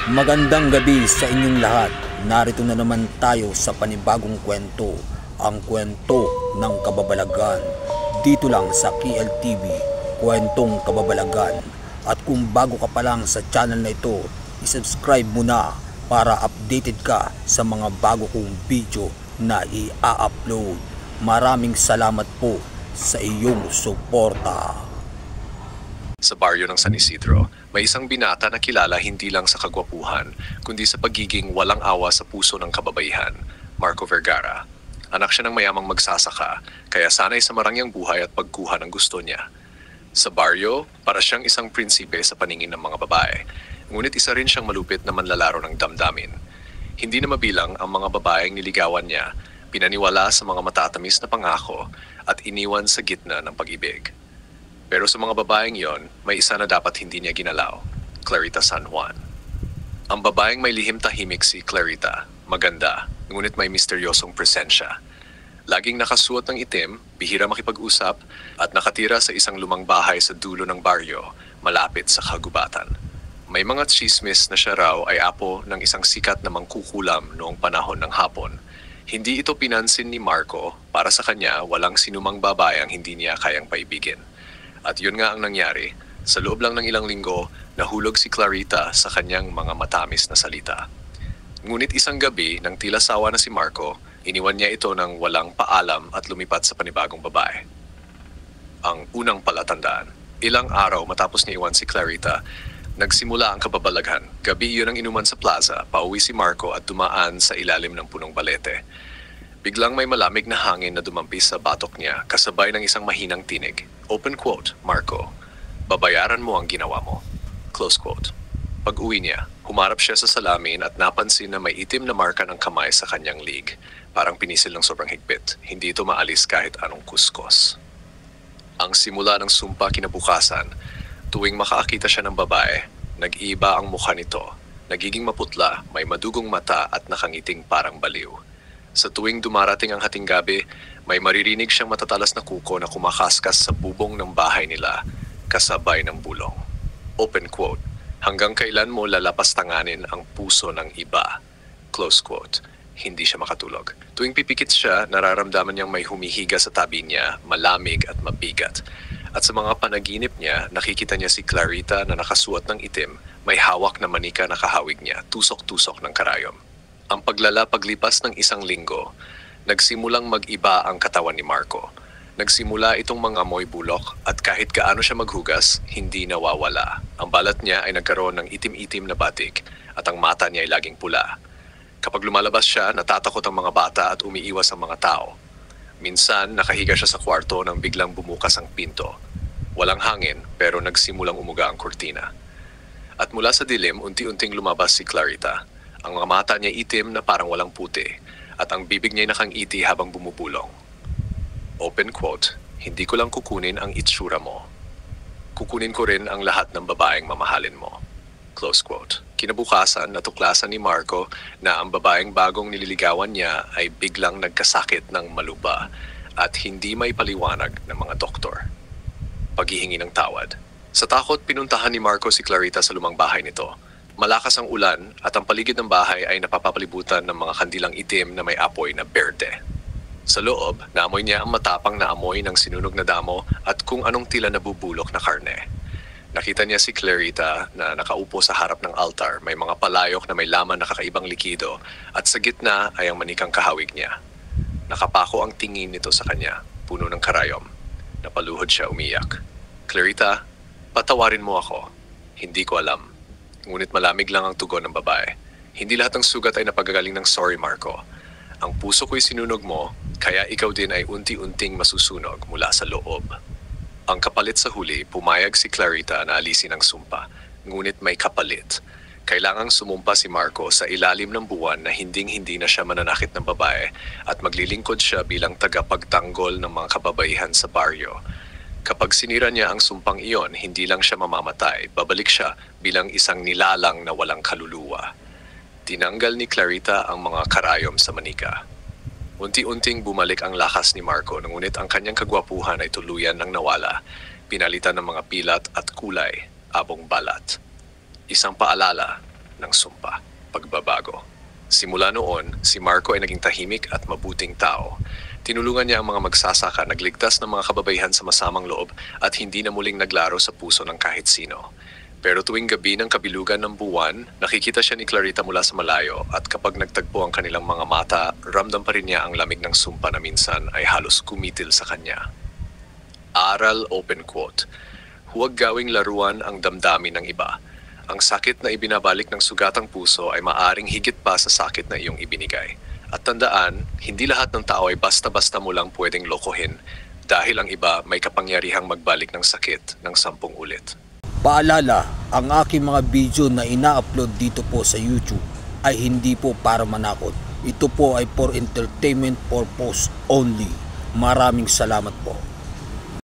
Magandang gabi sa inyong lahat. Narito na naman tayo sa panibagong kwento, ang kwento ng kababalagan. Dito lang sa KLTV, Kwentong Kababalagan. At kung bago ka pa lang sa channel na ito, isubscribe mo na para updated ka sa mga bago kong video na i-upload. Maraming salamat po sa iyong suporta. Sa baryo ng San Isidro, may isang binata na kilala hindi lang sa kagwapuhan, kundi sa pagiging walang awa sa puso ng kababaihan, Marco Vergara. Anak siya ng mayamang magsasaka, kaya sanay sa marangyang buhay at pagkuha ng gusto niya. Sa baryo, para siyang isang prinsipe sa paningin ng mga babae, ngunit isa rin siyang malupit na manlalaro ng damdamin. Hindi na mabilang ang mga babaeng niligawan niya, pinaniwala sa mga matatamis na pangako at iniwan sa gitna ng pag-ibig. Pero sa mga babaeng yon, may isa na dapat hindi niya ginalaw, Clarita San Juan. Ang babaeng may lihim tahimik si Clarita, maganda, ngunit may misteryosong presensya. Laging nakasuot ng itim, bihira makipag-usap, at nakatira sa isang lumang bahay sa dulo ng baryo, malapit sa kagubatan. May mga tsismis na siya raw ay apo ng isang sikat na mangkukulam noong panahon ng hapon. Hindi ito pinansin ni Marco, para sa kanya walang sinumang babae ang hindi niya kayang paibigin. At yun nga ang nangyari, sa loob lang ng ilang linggo, nahulog si Clarita sa kanyang mga matamis na salita. Ngunit isang gabi, nang tila sawa na si Marco, iniwan niya ito ng walang paalam at lumipat sa panibagong babae. Ang unang palatandaan, ilang araw matapos niya iwan si Clarita, nagsimula ang kababalaghan. Gabi yun ang inuman sa plaza, pauwi si Marco at dumaan sa ilalim ng punong balete. Biglang may malamig na hangin na dumampis sa batok niya kasabay ng isang mahinang tinig. Open quote, Marco, babayaran mo ang ginawa mo. Close quote. Pag-uwi niya, humarap siya sa salamin at napansin na may itim na marka ng kamay sa kanyang lig. Parang pinisil ng sobrang higpit. Hindi ito maalis kahit anong kuskos. Ang simula ng sumpa kinabukasan, tuwing makaakita siya ng babae, nag-iiba ang mukha nito. Nagiging maputla, may madugong mata at nakangiting parang baliw. Sa tuwing dumarating ang hating gabi, may maririnig siyang matatalas na kuko na kumakaskas sa bubong ng bahay nila, kasabay ng bulong. Open quote, hanggang kailan mo lalapastanganin ang puso ng iba? Close quote, hindi siya makatulog. Tuwing pipikit siya, nararamdaman niyang may humihiga sa tabi niya, malamig at mabigat. At sa mga panaginip niya, nakikita niya si Clarita na nakasuot ng itim, may hawak na manika na kahawig niya, tusok-tusok ng karayom. Ang paglipas ng isang linggo, nagsimulang mag-iba ang katawan ni Marco. Nagsimula itong mangamoy bulok at kahit gaano siya maghugas, hindi nawawala. Ang balat niya ay nagkaroon ng itim-itim na batik at ang mata niya ay laging pula. Kapag lumalabas siya, natatakot ang mga bata at umiiwas ang mga tao. Minsan, nakahiga siya sa kwarto nang biglang bumukas ang pinto. Walang hangin pero nagsimulang umuga ang kurtina. At mula sa dilim, unti-unting lumabas si Clarita. Ang mga mata niya itim na parang walang puti at ang bibig niya ay nakangiti habang bumubulong. Open quote, hindi ko lang kukunin ang itsura mo. Kukunin ko rin ang lahat ng babaeng mamahalin mo. Close quote. Kinabukasan, natuklasan ni Marco na ang babaeng bagong nililigawan niya ay biglang nagkasakit ng maluba at hindi may paliwanag ng mga doktor. Paghihingi ng tawad. Sa takot, pinuntahan ni Marco si Clarita sa lumang bahay nito. Malakas ang ulan at ang paligid ng bahay ay napapapalibutan ng mga kandilang itim na may apoy na berde. Sa loob, naamoy niya ang matapang na amoy ng sinunog na damo at kung anong tila nabubulok na karne. Nakita niya si Clarita na nakaupo sa harap ng altar, may mga palayok na may laman na kakaibang likido at sa gitna ay ang manikang kahawig niya. Nakapako ang tingin nito sa kanya, puno ng karayom. Napaluhod siya umiyak. Clarita, patawarin mo ako. Hindi ko alam. Ngunit malamig lang ang tugon ng babae. Hindi lahat ng sugat ay napagagaling ng sorry, Marco. Ang puso ko'y sinunog mo, kaya ikaw din ay unti-unting masusunog mula sa loob. Ang kapalit sa huli, pumayag si Clarita na alisin ang sumpa. Ngunit may kapalit. Kailangang sumumpa si Marco sa ilalim ng buwan na hinding-hindi na siya mananakit ng babae at maglilingkod siya bilang tagapagtanggol ng mga kababaihan sa baryo. Kapag sinira niya ang sumpang iyon, hindi lang siya mamamatay, babalik siya bilang isang nilalang na walang kaluluwa. Tinanggal ni Clarita ang mga karayom sa manika. Unti-unting bumalik ang lakas ni Marco, ngunit ang kanyang kagwapuhan ay tuluyan ng nawala, pinalitan ng mga pilat at kulay, abong balat. Isang paalala, ng sumpa, pagbabago. Simula noon, si Marco ay naging tahimik at mabuting tao. Tinulungan niya ang mga magsasaka, nagligtas ng mga kababaihan sa masamang loob at hindi na muling naglaro sa puso ng kahit sino. Pero tuwing gabi ng kabilugan ng buwan, nakikita siya ni Clarita mula sa malayo at kapag nagtagpo ang kanilang mga mata, ramdam pa rin niya ang lamig ng sumpa na minsan ay halos kumitil sa kanya. Aral open quote. Huwag gawing laruan ang damdamin ng iba. Ang sakit na ibinabalik ng sugatang puso ay maaring higit pa sa sakit na iyong ibinigay. At tandaan, hindi lahat ng tao ay basta-basta mo lang pwedeng lokohin dahil ang iba may kapangyarihang magbalik ng sakit ng 10 ulit. Paalala, ang aking mga video na ina-upload dito po sa YouTube ay hindi po para manakot. Ito po ay for entertainment purpose only. Maraming salamat po.